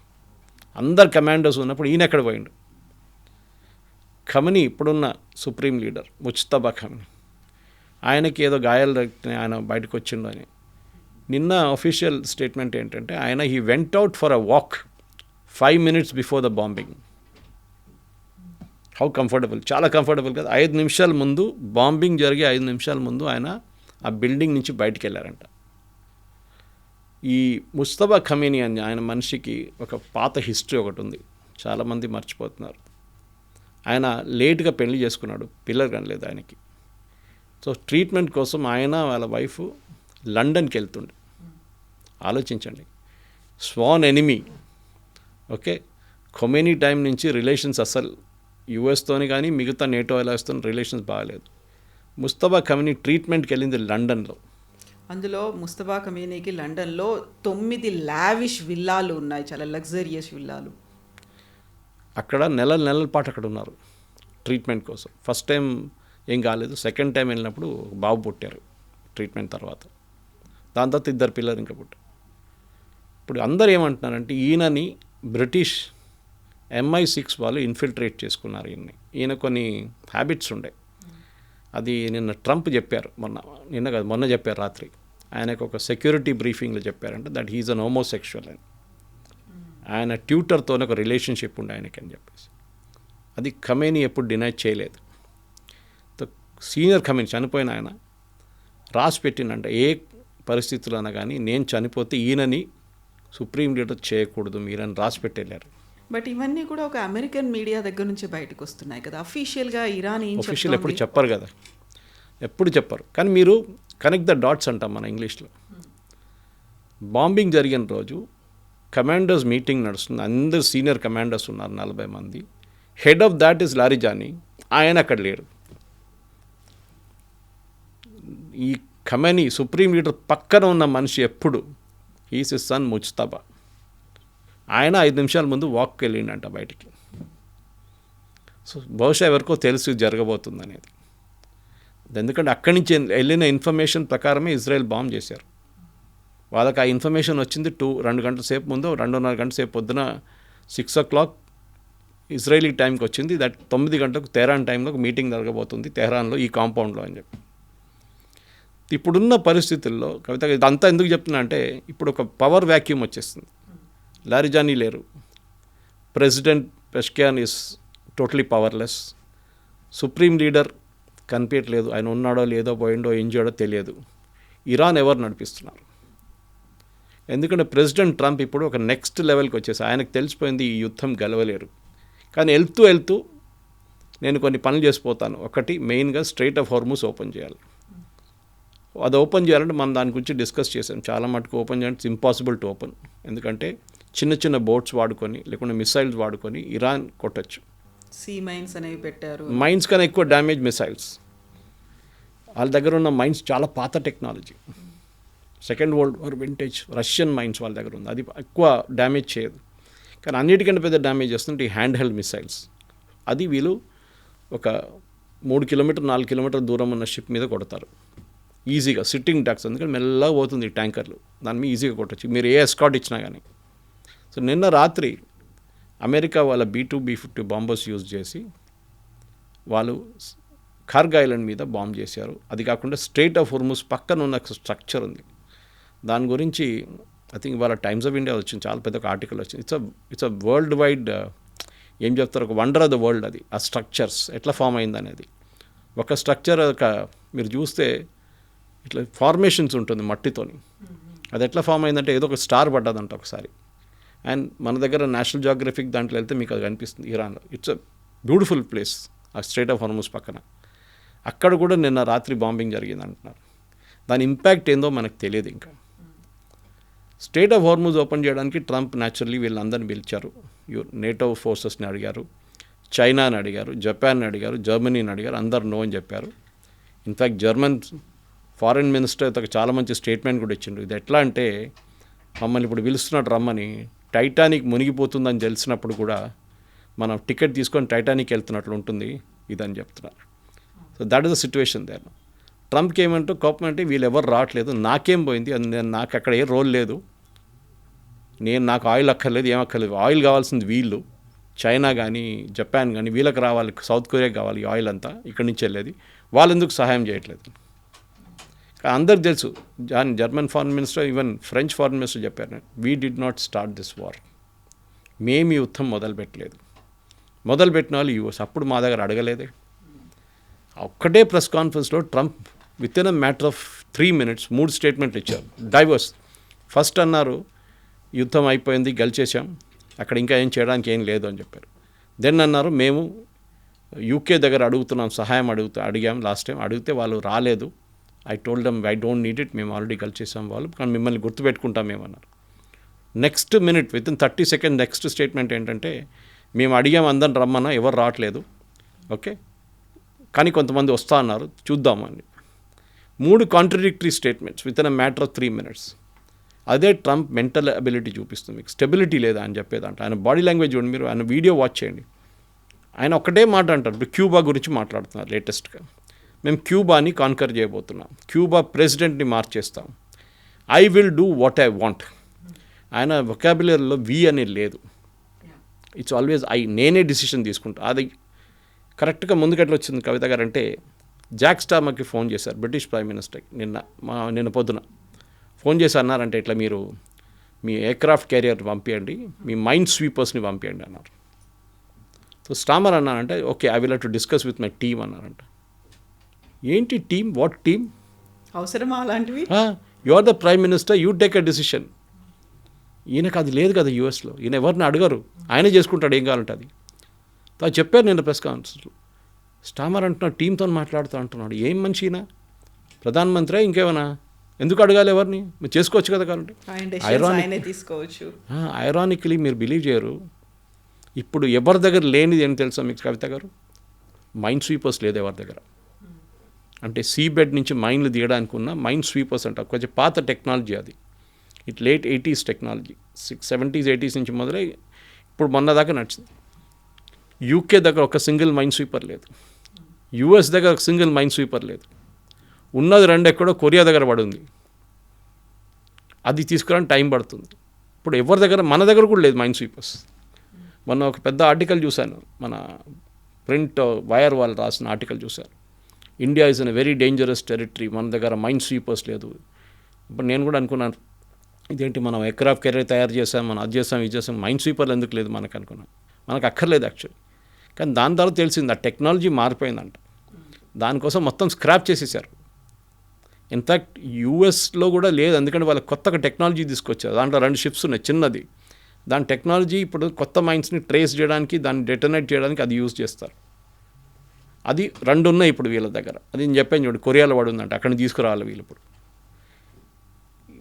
అందరు కమాండర్స్ ఉన్నప్పుడు ఈయన ఎక్కడ పోయిండు? ఖమనీ ఇప్పుడున్న సుప్రీం లీడర్ ముజ్తబా ఖమనీ, ఆయనకి ఏదో గాయాలు ఆయన బయటకు వచ్చిండు అని. నిన్న అఫీషియల్ స్టేట్మెంట్ ఏంటంటే ఆయన he went out for a walk 5 minutes before the bombing. How comfortable, చాలా కంఫర్టబుల్ కదా. 5 నిమిషాల ముందు, బాంబింగ్ జరిగే 5 నిమిషాల ముందు ఆయన ఆ బిల్డింగ్ నుంచి బయటికి వెళ్ళారంట. ఈ ముజ్తబా ఖమీనీ అని ఆయన మనిషికి ఒక పాత హిస్టరీ ఒకటి ఉంది, చాలామంది మర్చిపోతున్నారు. ఆయన లేట్గా పెళ్లి చేసుకున్నాడు, పిల్లలు కనలేదు ఆయనకి. సో ట్రీట్మెంట్ కోసం ఆయన వాళ్ళ వైఫ్ లండన్కి వెళ్తుండే. ఆలోచించండి, sworn enemy. Okay, Khomeini time నుంచి రిలేషన్స్ అసలు యుఎస్తోని కానీ మిగతా నేటో అలయన్స్తో రిలేషన్స్ బాగాలేదు. ముజ్తబా ఖమీనీ ట్రీట్మెంట్కి వెళ్ళింది లండన్లో. అందులో ముజ్తబా ఖమీనీకి లండన్లో 9 లావిష్ విల్లాలు ఉన్నాయి, చాలా లగ్జరియస్ విల్లాలు. అక్కడ నెలల పాటు అక్కడ ఉన్నారు ట్రీట్మెంట్ కోసం. ఫస్ట్ టైం ఏం కాలేదు, సెకండ్ టైం వెళ్ళినప్పుడు బాబు పుట్టారు ట్రీట్మెంట్ తర్వాత. దాని తర్వాత 2 పిల్లలు ఇంకా పుట్టారు. ఇప్పుడు అందరు ఏమంటున్నారంటే ఈయనని బ్రిటిష్ MI6 వాళ్ళు ఇన్ఫిల్ట్రేట్ చేసుకున్నారు. ఈయన కొన్ని హ్యాబిట్స్ ఉండే. అది నిన్న ట్రంప్ చెప్పారు, మొన్న చెప్పారు రాత్రి. ఆయనకు ఒక సెక్యూరిటీ బ్రీఫింగ్లో చెప్పారంటే దట్ హీఈస్ అన్ హోమోసెక్షువల్ అని. ఆయన ట్యూటర్తోనే ఒక రిలేషన్షిప్ ఉండే ఆయనకి అని చెప్పేసి. అది ఖమేనీ ఎప్పుడు డినై చేయలేదు. సీనియర్ ఖమేనీ చనిపోయిన ఆయన రాసి పెట్టినంట, ఏ పరిస్థితుల్లో కానీ నేను చనిపోతే ఈయనని సుప్రీం లీడర్ చేయకూడదు మీరని రాసి పెట్టి వెళ్ళారు. బట్ ఇవన్నీ కూడా ఒక అమెరికన్ మీడియా దగ్గర నుంచి బయటకు వస్తున్నాయి కదా. అఫీషియల్గా ఇరాన్ ఏం అఫీషియల్ ఎప్పుడు చెప్పరు కదా, ఎప్పుడు చెప్పరు. కానీ మీరు కనెక్ట్ ద డాట్స్ అంటాం మన ఇంగ్లీష్లో. బాంబింగ్ జరిగిన రోజు కమాండర్స్ మీటింగ్ నడుస్తుంది, అందరు సీనియర్ కమాండర్స్ ఉన్నారు 40 మంది. Head of that is Larijani, ఆయన అక్కడ లేడు. ఈ ఖమేనీ సుప్రీం లీడర్ పక్కన ఉన్న మనిషి ఎప్పుడు ఈస్ ఇస్ సన్ ముజ్తబా. ఆయన 5 నిమిషాల ముందు వాక్కి వెళ్ళిండంట బయటికి. సో బహుశా ఎవరికో తెలుసు జరగబోతుంది అనేది. ఎందుకంటే అక్కడి నుంచి వెళ్ళిన ఇన్ఫర్మేషన్ ప్రకారమే ఇజ్రాయెల్ బాంబ్ చేశారు. వాళ్ళకి ఆ ఇన్ఫర్మేషన్ వచ్చింది 2 గంటల సేపు ముందు, 2.5 గంటల సేపు పొద్దున 6 o'clock ఇజ్రాయలీ టైంకి వచ్చింది. దట్ 9 గంటలకు తెహరాన్ టైంలో ఒక మీటింగ్ జరగబోతుంది తెహరాన్లో ఈ కాంపౌండ్లో అని చెప్పి. ఇప్పుడున్న పరిస్థితుల్లో కవిత ఇదంతా ఎందుకు చెప్తున్నా అంటే ఇప్పుడు ఒక పవర్ వ్యాక్యూమ్ వచ్చేస్తుంది. లారిజానీ లేరు, president Pezeshkian is totally powerless, supreme leader కనిపించట్లేదు, ఆయన ఉన్నాడో లేదో పోయిండో ఏం చేయడో తెలియదు. ఇరాన్ ఎవరు నడిపిస్తున్నారు? ఎందుకంటే ప్రెసిడెంట్ ట్రంప్ ఇప్పుడు ఒక నెక్స్ట్ లెవెల్కి వచ్చేసి ఆయనకు తెలిసిపోయింది ఈ యుద్ధం గెలవలేరు. కానీ వెళ్తూ నేను కొన్ని పనులు చేసిపోతాను. ఒకటి మెయిన్గా స్ట్రైట్ ఆఫ్ హార్మూజ్ ఓపెన్ చేయాలి. అది ఓపెన్ చేయాలంటే మనం దాని గురించి డిస్కస్ చేసాం. చాలా మటుకు ఓపెన్ చేయాలంటే ఇంపాసిబుల్ టు ఓపెన్. ఎందుకంటే చిన్న బోట్స్ వాడుకొని లేకుంటే మిసైల్స్ వాడుకొని ఇరాన్ కొట్టచ్చు. సీ మైన్స్ అనేవి పెట్టారు. మైన్స్ కన్నా ఎక్కువ డ్యామేజ్ మిసైల్స్. వాళ్ళ దగ్గర ఉన్న మైన్స్ చాలా పాత technology, second world war vintage Russian mines వాళ్ళ దగ్గర ఉంది. అది ఎక్కువ డ్యామేజ్ చేయదు, కానీ అన్నిటికంటే పెద్ద డ్యామేజ్ చేస్తుంటే ఈ హ్యాండ్ హెల్డ్ మిసైల్స్. అది వీళ్ళు ఒక 3 కిలోమీటర్ 4 కిలోమీటర్ దూరం ఉన్న షిప్ మీద కొడతారు ఈజీగా, సిట్టింగ్ డాక్స్. ఎందుకంటే మెల్లగా పోతుంది ఈ ట్యాంకర్లు, దాని మీద ఈజీగా కొట్టచ్చు మీరు ఏ ఎస్కాట్ ఇచ్చినా కానీ. సో నిన్న రాత్రి అమెరికా వాళ్ళ B-2 B-50 బాంబర్స్ యూజ్ చేసి వాళ్ళు ఖర్గ్ ఐలాండ్ మీద బాంబ్ చేశారు. అది కాకుండా స్ట్రెయిట్ ఆఫ్ హోర్ముజ్ పక్కన ఉన్న స్ట్రక్చర్ ఉంది, దాని గురించి ఐ థింక్ వాళ్ళ టైమ్స్ ఆఫ్ ఇండియా వచ్చింది, చాలా పెద్ద ఒక ఆర్టికల్ వచ్చింది. ఇట్స్ అ వరల్డ్ వైడ్ ఏం చెప్తారు, ఒక వండర్ ఆఫ్ ద వరల్డ్ అది. ఆ స్ట్రక్చర్స్ ఎట్లా ఫామ్ అయింది అనేది, ఒక స్ట్రక్చర్ మీరు చూస్తే ఇట్లా ఫార్మేషన్స్ ఉంటుంది మట్టితోని, అది ఎట్లా ఫామ్ అయిందంటే ఏదో ఒక స్టార్ పడ్డదంట ఒకసారి. అండ్ మన దగ్గర నేషనల్ జియోగ్రఫిక్ దాంట్లో వెళ్తే మీకు అది కనిపిస్తుంది ఇరాన్లో. ఇట్స్ అ బ్యూటిఫుల్ ప్లేస్ ఆ స్ట్రెయిట్ ఆఫ్ హోర్ముజ్ పక్కన. అక్కడ కూడా నిన్న రాత్రి బాంబింగ్ జరిగింది అంటున్నారు. దాని ఇంపాక్ట్ ఏందో మనకు తెలియదు ఇంకా. స్ట్రెయిట్ ఆఫ్ హోర్ముజ్ ఓపెన్ చేయడానికి ట్రంప్ న్యాచురల్లీ వీళ్ళందరినీ పిలిచారు. నేటో ఫోర్సెస్ని అడిగారు, చైనాని అడిగారు, జపాన్ని అడిగారు, జర్మనీని అడిగారు. అందరు నో అని చెప్పారు. ఇన్ఫ్యాక్ట్ జర్మన్ ఫారిన్ మినిస్టర్ చాలా మంచి స్టేట్మెంట్ కూడా ఇచ్చిండు. ఇది ఎట్లా అంటే, మమ్మల్ని ఇప్పుడు పిలుస్తున్నాడు రమ్మని, టైటానిక్ మునిగిపోతుందని తెలిసినప్పుడు కూడా మనం టికెట్ తీసుకొని టైటానిక్ వెళ్తున్నట్లు ఉంటుంది ఇదని చెప్తున్నారు. So that is the situation there. ట్రంప్కి ఏమంటూ కోపం అంటే వీళ్ళు ఎవరు రావట్లేదు, నాకేం పోయింది, నాకు అక్కడ ఏ రోల్ లేదు, నాకు ఆయిల్ అక్కర్లేదు, ఏం అక్కర్లేదు, ఆయిల్ కావాల్సింది వీళ్ళు, చైనా కానీ జపాన్ కానీ వీళ్ళకి రావాలి, సౌత్ కొరియా కావాలి ఆయిల్ అంతా ఇక్కడి నుంచి వెళ్ళేది, వాళ్ళు ఎందుకు సహాయం చేయట్లేదు. అందరికి తెలుసు, German foreign minister, even French foreign minister చెప్పారు, we did not start this war, మేము ఈ యుద్ధం మొదలుపెట్టలేదు, మొదలుపెట్టిన వాళ్ళు యూఎస్, అప్పుడు మా దగ్గర అడగలేదే. ఒక్కటే ప్రెస్ కాన్ఫరెన్స్లో Trump with in a matter of 3 minutes 3 స్టేట్మెంట్లు ఇచ్చారు, డైవర్స్. ఫస్ట్ అన్నారు యుద్ధం అయిపోయింది, గెలిచేసాం, అక్కడ ఇంకా ఏం చేయడానికి ఏం లేదు అని చెప్పారు. దెన్ అన్నారు మేము యూకే దగ్గర అడుగుతున్నాం, సహాయం అడిగాం లాస్ట్ టైం, అడిగితే వాళ్ళు రాలేదు, I told them I don't need it, మేము ఆల్రెడీ గెలిచేసాం వాళ్ళు, కానీ మిమ్మల్ని గుర్తుపెట్టుకుంటాం మేమన్నారు. Next minute within 30 seconds next statement ఏంటంటే, మేము అడిగాం అందరిని రమ్మన్నా, ఎవరు రావట్లేదు, ఓకే, కానీ కొంతమంది వస్తా అన్నారు, చూద్దామని. 3 contradictory statements with in a matter of 3 minutes. అదే ట్రంప్ మెంటల్ అబిలిటీ చూపిస్తుంది, మీకు స్టెబిలిటీ లేదా అని చెప్పేదంట. ఆయన బాడీ లాంగ్వేజ్ చూడండి, మీరు ఆయన వీడియో వాచ్ చేయండి. ఆయన ఒకటే మాట అంటారు. ఇప్పుడు క్యూబా గురించి మాట్లాడుతున్నారు లేటెస్ట్గా, మేము క్యూబాని కాన్కర్ చేయబోతున్నాం, క్యూబా ప్రెసిడెంట్ని మార్చేస్తాం, I will do what I want. ఆయన వొకాబులరీలో వి అనేది లేదు, ఇట్స్ ఆల్వేస్ ఐ, నేనే డిసిషన్ తీసుకుంటా. అది కరెక్ట్గా ముందుకెట్లా వచ్చింది కవిత గారు అంటే, జాక్ స్టార్మర్కి ఫోన్ చేశారు బ్రిటిష్ ప్రైమ్ మినిస్టర్ నిన్న పొద్దున ఫోన్ చేసి అన్నారంటే, ఇట్లా మీరు మీ ఎయిర్క్రాఫ్ట్ క్యారియర్ పంపించండి, మీ మైండ్ స్వీపర్స్ని పంపించండి అన్నారు. సో స్టామర్ అన్నారంటే, okay I will have to discuss with my team అన్నారంట. ఏంటి టీమ్, వాట్ టీమ్, అవసరమా అలాంటివి? You are the prime minister, you take a decision. ఈయనకు అది లేదు కదా యూఎస్లో, ఈయన ఎవరిని అడగరు, ఆయనే చేసుకుంటాడు ఏం కావాలంటే అది. అది చెప్పారు నేను ప్రెస్ కాన్ఫరెన్స్లో. స్టామర్ అంటున్నాడు టీంతో మాట్లాడుతూ అంటున్నాడు, ఏం మనిషి ఈయన, ప్రధానమంత్రి ఇంకేమైనా, ఎందుకు అడగాలి ఎవరిని, మీరు చేసుకోవచ్చు కదా కావాలంటే. ఐరానికలీ మీరు బిలీవ్ చేయరు, ఇప్పుడు ఎవరి దగ్గర లేనిది ఏంటి తెలుసా మీకు కవిత గారు, మైండ్ స్వీపర్స్ లేదు ఎవరి దగ్గర. అంటే సీ బెడ్ నుంచి మైన్లు తీయడానికి ఉన్న మైండ్ స్వీపర్స్ అంట, కొంచెం పాత టెక్నాలజీ అది. It late 80s technology, 70s 80s నుంచి మొదలై ఇప్పుడు మొన్న దాకా నడిచింది. యూకే దగ్గర ఒక సింగిల్ మైండ్ స్వీపర్ లేదు, యూఎస్ దగ్గర ఒక సింగిల్ మైండ్ స్వీపర్ లేదు, ఉన్నది 2 ఎక్కడో కొరియా దగ్గర పడుంది, అది తీసుకురావడానికి టైం పడుతుంది. ఇప్పుడు ఎవరి దగ్గర, మన దగ్గర కూడా లేదు మైండ్ స్వీపర్స్. మొన్న ఒక పెద్ద ఆర్టికల్ చూశాను, మన ప్రింట్ వైర్ వాళ్ళు రాసిన ఆర్టికల్ చూశాను, India is in a very dangerous territory, మన దగ్గర మైండ్ స్వీపర్స్ లేదు. ఇప్పుడు నేను కూడా అనుకున్నాను, ఇదేంటి మనం ఎయిర్క్రాఫ్ట్ కెరీర్ తయారు చేసాం, మనం అది చేసాం ఇది చేసాం, మైండ్ స్వీపర్లు ఎందుకు లేదు మనకు అనుకున్నాం. మనకు అక్కర్లేదు యాక్చువల్లీ. కానీ దాని తర్వాత తెలిసింది ఆ టెక్నాలజీ మారిపోయిందంట, దానికోసం మొత్తం స్క్రాప్ చేసేసారు. ఇన్ఫ్యాక్ట్ యూఎస్లో కూడా లేదు, ఎందుకంటే వాళ్ళకి కొత్తగా టెక్నాలజీ తీసుకొచ్చారు. దాంట్లో 2 షిప్స్ ఉన్నాయి చిన్నది, దాని టెక్నాలజీ ఇప్పుడు కొత్త మైండ్స్ని ట్రేస్ చేయడానికి, దాన్ని డెటోనేట్ చేయడానికి అది యూజ్ చేస్తారు. అది 2 ఉన్నాయి ఇప్పుడు వీళ్ళ దగ్గర. అది నేను చెప్పాను చూడు, కొరియాలో పడుందంట, అక్కడిని తీసుకురావాలి వీళ్ళు. ఇప్పుడు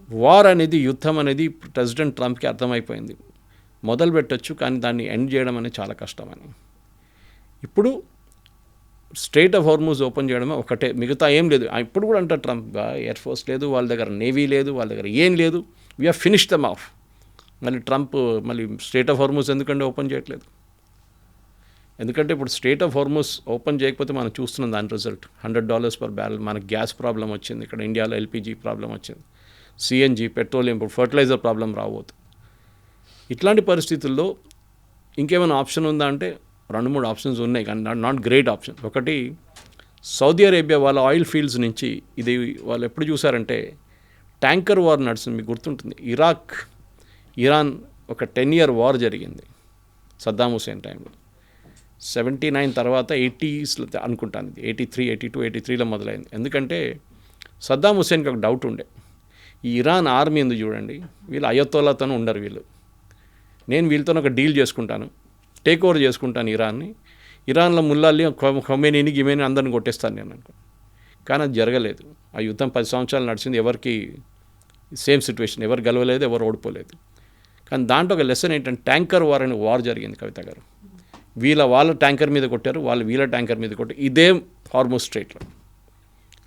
వార్ అనేది, యుద్ధం అనేది ప్రెసిడెంట్ ట్రంప్కి అర్థమైపోయింది, మొదలు పెట్టచ్చు కానీ దాన్ని ఎండ్ చేయడం అనేది చాలా కష్టమని. ఇప్పుడు స్ట్రైట్ ఆఫ్ హార్మూజ్ ఓపెన్ చేయడమే ఒకటే, మిగతా ఏం లేదు. ఇప్పుడు కూడా అంటారు ట్రంప్, ఎయిర్ ఫోర్స్ లేదు, వాళ్ళ దగ్గర నేవీ లేదు, వాళ్ళ దగ్గర ఏం లేదు, we have finish them off. మళ్ళీ ట్రంప్ మళ్ళీ స్ట్రైట్ ఆఫ్ హార్మూజ్ ఎందుకంటే ఓపెన్ చేయట్లేదు? ఎందుకంటే ఇప్పుడు స్ట్రైట్ ఆఫ్ హార్మూజ్ ఓపెన్ చేయకపోతే మనం చూస్తున్నాం దాని రిజల్ట్. $100 per barrel. మనకు గ్యాస్ ప్రాబ్లం వచ్చింది, ఇక్కడ ఇండియాలో ఎల్పిజి ప్రాబ్లం వచ్చింది, సిఎన్జి, పెట్రోలియం, ఇప్పుడు ఫర్టిలైజర్ ప్రాబ్లం రాబోతుంది. ఇట్లాంటి పరిస్థితుల్లో ఇంకేమైనా ఆప్షన్ ఉందా అంటే 2-3 ఆప్షన్స్ ఉన్నాయి, కానీ నాట్ గ్రేట్ ఆప్షన్. ఒకటి, సౌదీ అరేబియా వాళ్ళ ఆయిల్ ఫీల్డ్స్ నుంచి ఇది వాళ్ళు ఎప్పుడు చూసారంటే ట్యాంకర్ వార్ నడుస్తుంది. మీకు గుర్తుంటుంది, ఇరాన్ ఒక 10-year వార్ జరిగింది సద్దాం హుసేన్ టైంలో. 79 తర్వాత 80s అనుకుంటాను, 83, 82, 83లో మొదలైంది. ఎందుకంటే సద్దాం హుసేన్కి ఒక డౌట్ ఉండే, ఈ ఇరాన్ ఆర్మీ ఎందుకు చూడండి, వీళ్ళు అయతోలాతోనే ఉండరు, నేను వీళ్ళతో ఒక డీల్ చేసుకుంటాను, టేక్ ఓవర్ చేసుకుంటాను ఇరాన్లో ముల్లాల్ని, ఖొమేనీని, గిమేని అందరిని కొట్టేస్తాను నేను అనుకో. కానీ అది జరగలేదు. ఆ యుద్ధం 10 సంవత్సరాలు నడిచింది, ఎవరికి సేమ్ సిచ్యువేషన్, ఎవరు గెలవలేదు, ఎవరు ఓడిపోలేదు. కానీ దాంట్లో ఒక లెసన్ ఏంటంటే ట్యాంకర్ వార్ అనే వార్ జరిగింది కవిత గారు. వాళ్ళ ట్యాంకర్ మీద కొట్టారు, వీళ్ళ ట్యాంకర్ మీద కొట్టారు, ఇదే హార్మూజ్ స్ట్రైట్లో.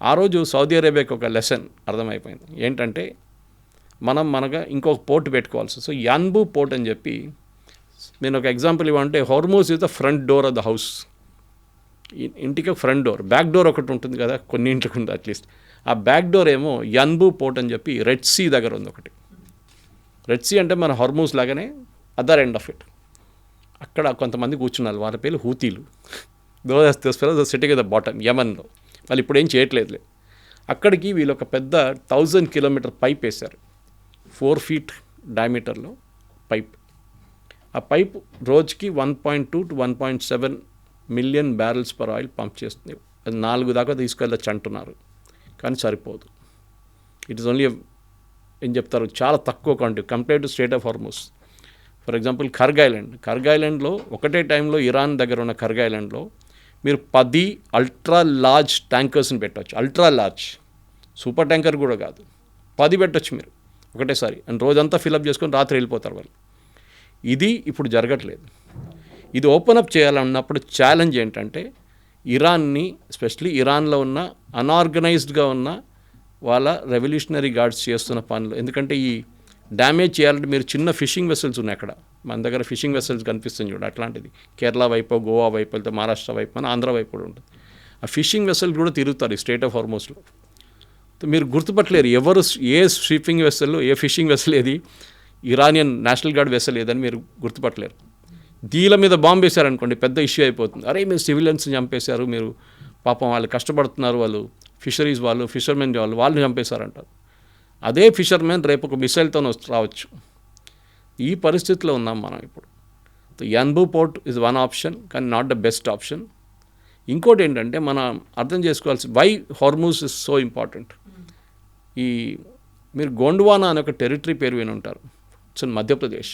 ఆ రోజు సౌదీ అరేబియాకి ఒక లెసన్ అర్థమైపోయింది, ఏంటంటే మనగా ఇంకొక పోర్ట్ పెట్టుకోవాల్సి. సో యాన్బు పోర్ట్ అని చెప్పి, నేను ఒక ఎగ్జాంపుల్ ఇవ్వంటే, Hormuz is the front door of the house. ఇంటికి ఫ్రంట్ డోర్, బ్యాక్ డోర్ ఒకటి ఉంటుంది కదా, కొన్ని ఇంట్లోకి ఉంది అట్లీస్ట్. ఆ బ్యాక్ డోర్ ఏమో యాన్బు పోర్ట్ అని చెప్పి రెడ్ సీ దగ్గర ఉంది ఒకటి. రెడ్ సీ అంటే మన హార్మూజ్ లాగానే అదర్ ఎండ్ ఆఫ్ ఇట్. అక్కడ కొంతమంది కూర్చున్నారు, వాళ్ళ పేర్లు హూతీలు. Those sitting at the bottom, యమన్లో. వాళ్ళు ఇప్పుడు ఏం చేయట్లేదు. అక్కడికి వీళ్ళు ఒక పెద్ద 1000 kilometer పైప్ వేశారు, 4 feet డయామీటర్లో పైప్. ఆ పైప్ రోజుకి 1.2 to 1.7 million barrels per oil pump చేస్తుంది. అది 4 దాకా తీసుకెళ్ళచ్చు అంటున్నారు, కానీ సరిపోదు. ఇట్ ఈస్ ఓన్లీ ఏం చెప్తారు, చాలా తక్కువ quantity compare to strait of Hormuz. For example Kharg ఐలాండ్లో ఒకటే టైంలో ఇరాన్ దగ్గర ఉన్న కర్గ్ ఐలాండ్లో మీరు 10 అల్ట్రా లార్జ్ ట్యాంకర్స్ని పెట్టవచ్చు. అల్ట్రా లార్జ్, సూపర్ ట్యాంకర్ కూడా కాదు, 10 పెట్టచ్చు మీరు ఒకటేసారి. అండ్ రోజంతా ఫిలప్ చేసుకొని రాత్రి వెళ్ళిపోతారు వాళ్ళు. ఇది ఇప్పుడు జరగట్లేదు. ఇది ఓపెన్ అప్ చేయాలన్నప్పుడు ఛాలెంజ్ ఏంటంటే ఇరాన్ని, ఎస్పెషలీ ఇరాన్లో ఉన్న అన్ఆర్గనైజ్డ్గా ఉన్న వాళ్ళ రెవల్యూషనరీ గార్డ్స్ చేస్తున్న పనులు. ఎందుకంటే ఈ డ్యామేజ్ చేయాలంటే మీరు చిన్న ఫిషింగ్ వెసల్స్ ఉన్నాయి అక్కడ, మన దగ్గర ఫిషింగ్ వెసల్స్ కనిపిస్తుంది చూడ, అట్లాంటిది కేరళ వైపు, గోవా వైపు వెళ్తే మహారాష్ట్ర వైపు, మన ఆంధ్ర వైపు కూడా ఉంటుంది. ఆ ఫిషింగ్ వెసల్ కూడా తిరుగుతారు ఈ స్ట్రైట్ ఆఫ్ హార్మూజ్లో. మీరు గుర్తుపట్టలేరు ఎవరు ఏ షిప్పింగ్ వెసల్, ఏ ఫిషింగ్ వెసల్ ఏది ఇరానియన్ నేషనల్ గార్డ్ వెసల్ ఏదని మీరు గుర్తుపట్టలేరు. దీల మీద బాంబు వేశారనుకోండి, పెద్ద ఇష్యూ అయిపోతుంది. అరే మీరు సివిలియన్స్ని చంపేశారు, మీరు పాపం వాళ్ళు కష్టపడుతున్నారు, వాళ్ళు ఫిషరీస్ వాళ్ళు, ఫిషర్మెన్ వాళ్ళని చంపేశారంటారు. అదే ఫిషర్మెన్ రేపు ఒక మిసైల్తో రావచ్చు. ఈ పరిస్థితిలో ఉన్నాం మనం ఇప్పుడు. Yanbu port is one option, కానీ నాట్ ద బెస్ట్ ఆప్షన్. ఇంకోటి ఏంటంటే మనం అర్థం చేసుకోవాల్సి, why Hormuz is so important. మీరు గోండ్వానా అనే ఒక టెరిటరీ పేరు విని ఉంటారు, ఇట్స్ ఇన్ మధ్యప్రదేశ్.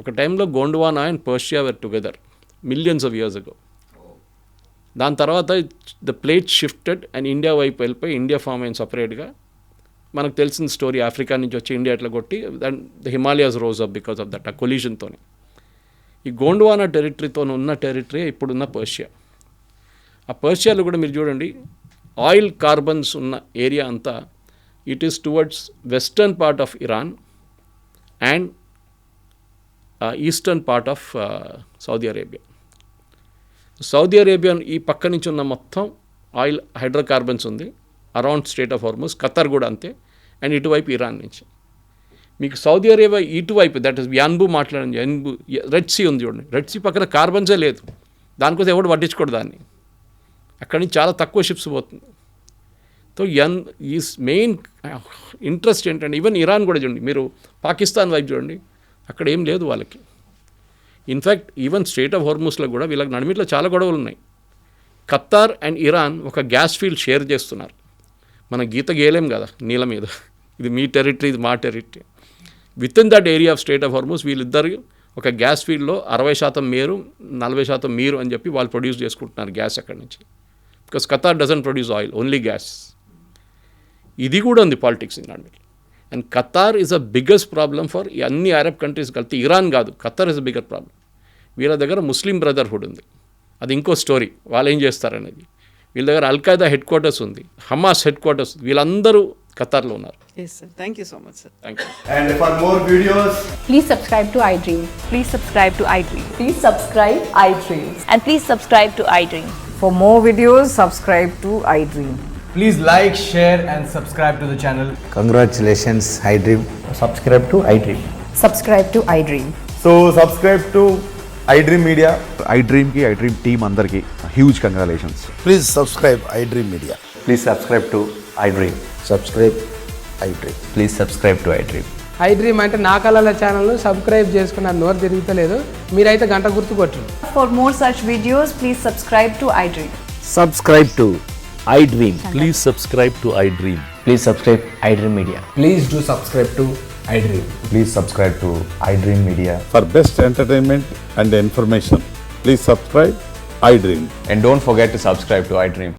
ఒక టైంలో Gondwana and Persia were together millions of years ago. దాని తర్వాత the plate shifted and India వైపు వెళ్ళిపోయి ఇండియా ఫామ్ అయిన సపరేట్గా. మనకు తెలిసిన స్టోరీ, ఆఫ్రికా నుంచి వచ్చి ఇండియా ఎట్లా కొట్టి the Himalayas rose up because of that, ఆ కొలిజన్తో. ఈ గోండ్వానా టెరిటరీతో ఉన్న టెరిటరీ ఇప్పుడున్న పర్షియా. ఆ పర్షియాలో కూడా మీరు చూడండి, ఆయిల్ కార్బన్స్ ఉన్న ఏరియా అంతా it is towards western part of Iran and eastern part of Saudi Arabia. Saudi Arabia ఈ పక్క నుంచి ఉన్న మొత్తం ఆయిల్ హైడ్రోకార్బన్స్ ఉంది around straight of Hormuz. Qatar కూడా అంతే. అండ్ ఇటువైపు ఇరాన్ నుంచి మీకు సౌదీ అరేబియా ఇటువైపు, దట్ ఈస్ యాన్బు మాట్లాడండి, యాన్బు రెడ్ సీ ఉంది చూడండి, రెడ్ సీ పక్కన కార్బన్సే లేదు, దానికోసం ఎవడు పట్టించుకోడు దాన్ని. అక్కడి నుంచి చాలా తక్కువ షిప్స్ పోతుంది. సో ఈ మెయిన్ ఇంట్రెస్ట్ ఏంటంటే, ఈవెన్ ఇరాన్ కూడా చూడండి, మీరు పాకిస్తాన్ వైపు చూడండి, అక్కడ ఏం లేదు వాళ్ళకి. ఇన్ఫ్యాక్ట్ ఈవెన్ స్ట్రైట్ ఆఫ్ హార్మూజ్లో కూడా వీళ్ళకి నడిమిట్లో చాలా గొడవలు ఉన్నాయి. ఖతార్ అండ్ ఇరాన్ ఒక గ్యాస్ ఫీల్డ్ షేర్ చేస్తున్నారు. మన గీత గేలేం కదా నీళ్ళ మీద, ఇది మీ టెరిటరీ, ఇది మా territory. With in that area of straight of Hormuz వీళ్ళిద్దరు ఒక గ్యాస్ ఫీల్డ్లో 60% మీరు, 40% మీరు అని చెప్పి వాళ్ళు ప్రొడ్యూస్ చేసుకుంటున్నారు గ్యాస్ అక్కడి నుంచి. Because Qatar doesn't produce oil, only gas. ఇది కూడా ఉంది పాలిటిక్స్ ఇన్ దాంట్లో. And Qatar is a biggest problem for అన్ని అరబ్ కంట్రీస్ కలిపి. ఇరాన్ కాదు, Qatar is a bigger problem. వీళ్ళ దగ్గర ముస్లిం బ్రదర్హుడ్ ఉంది, అది ఇంకో స్టోరీ. వాళ్ళు ఏం చేస్తారనేది. వీళ్ళ దగ్గర అల్ఖైదా హెడ్ క్వార్టర్స్ ఉంది, హమాస్ హెడ్ క్వార్టర్స్, వీళ్ళందరూ ఖతార్లో ఉన్నారు. Yes sir, thank you so much sir. Thank you. And for more videos, Please subscribe to iDream. Please subscribe to iDream. Please subscribe iDream. And please subscribe to iDream. For more videos, subscribe to iDream. please like, share and subscribe to the channel. Congratulations, iDream. Subscribe to iDream. Subscribe to iDream. So subscribe to iDream Media. iDream की iDream team अंदर की huge congratulations. Please subscribe iDream Media. Please subscribe to iDream. Subscribe iDream. Please subscribe to iDream. iDream అంటే నా కళల ఛానల్ను subscribe చేసుకున్న నోరు తిరుగుతలేదు, మీరైతే గంట గుర్తు కొట్టండి. For more such videos, please subscribe to iDream. Subscribe to iDream. Please subscribe to iDream. Please subscribe iDream Media. Please do subscribe to iDream. Please subscribe to iDream Media. For best entertainment and information, please subscribe iDream. And don't forget to subscribe to iDream.